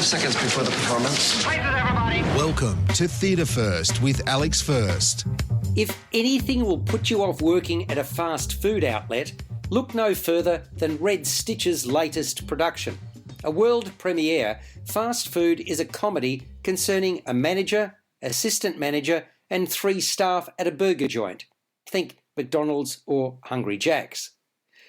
5 seconds before the performance. Places, everybody. Welcome to Theatre First with Alex First. If anything will put you off working at a fast food outlet, look no further than Red Stitch's latest production. A world premiere, Fast Food is a comedy concerning a manager, assistant manager and 3 staff at a burger joint. Think McDonald's or Hungry Jack's.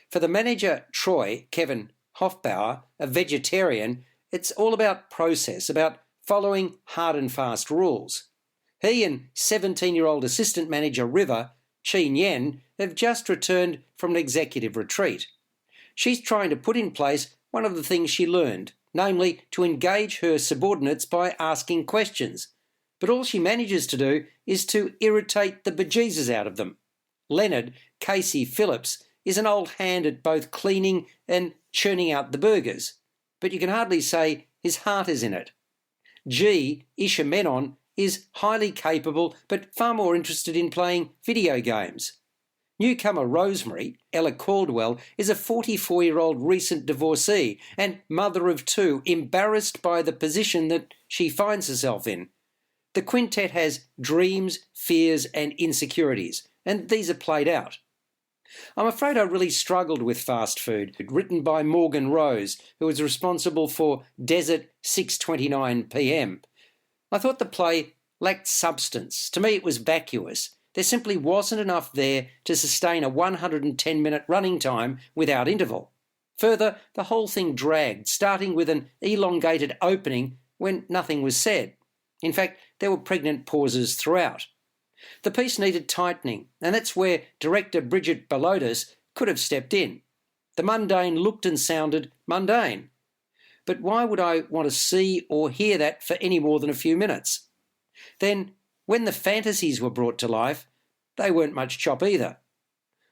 For the manager, Troy, Kevin Hofbauer, a vegetarian, it's all about process, about following hard and fast rules. He and 17-year-old assistant manager River, Chin Yen, have just returned from an executive retreat. She's trying to put in place one of the things she learned, namely to engage her subordinates by asking questions. But all she manages to do is to irritate the bejesus out of them. Leonard, Casey Phillips, is an old hand at both cleaning and churning out the burgers, but you can hardly say his heart is in it. G, Isha Menon, is highly capable but far more interested in playing video games. Newcomer Rosemary, Ella Caldwell, is a 44-year-old recent divorcee and mother of 2, embarrassed by the position that she finds herself in. The quintet has dreams, fears and insecurities, and these are played out. I'm afraid I really struggled with Fast Food, written by Morgan Rose, who was responsible for Desert 6:29 p.m. I thought the play lacked substance. To me it was vacuous. There simply wasn't enough there to sustain a 110-minute running time without interval. Further, the whole thing dragged, starting with an elongated opening when nothing was said. In fact, there were pregnant pauses throughout. The piece needed tightening, and that's where director Bridget Belodis could have stepped in. The mundane looked and sounded mundane. But why would I want to see or hear that for any more than a few minutes? Then, when the fantasies were brought to life, they weren't much chop either.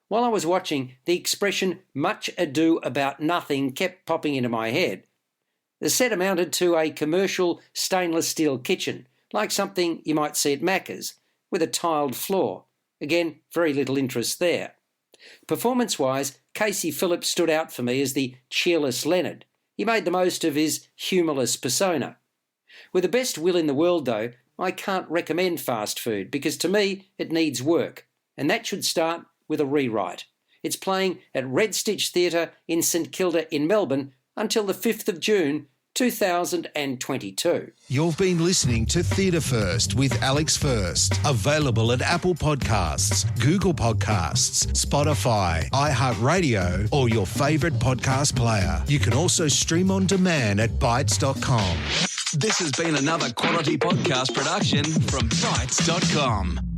While I was watching, the expression "much ado about nothing" kept popping into my head. The set amounted to a commercial stainless steel kitchen, like something you might see at Macca's, with a tiled floor. Again, very little interest there. Performance-wise, Casey Phillips stood out for me as the cheerless Leonard. He made the most of his humourless persona. With the best will in the world, though, I can't recommend Fast Food because to me it needs work, and that should start with a rewrite. It's playing at Red Stitch Theatre in St Kilda in Melbourne until the 5th of June 2022. You've been listening to Theatre First with Alex First. Available at Apple Podcasts, Google Podcasts, Spotify, iHeartRadio, or your favourite podcast player. You can also stream on demand at Bytes.com. This has been another quality podcast production from Bytes.com.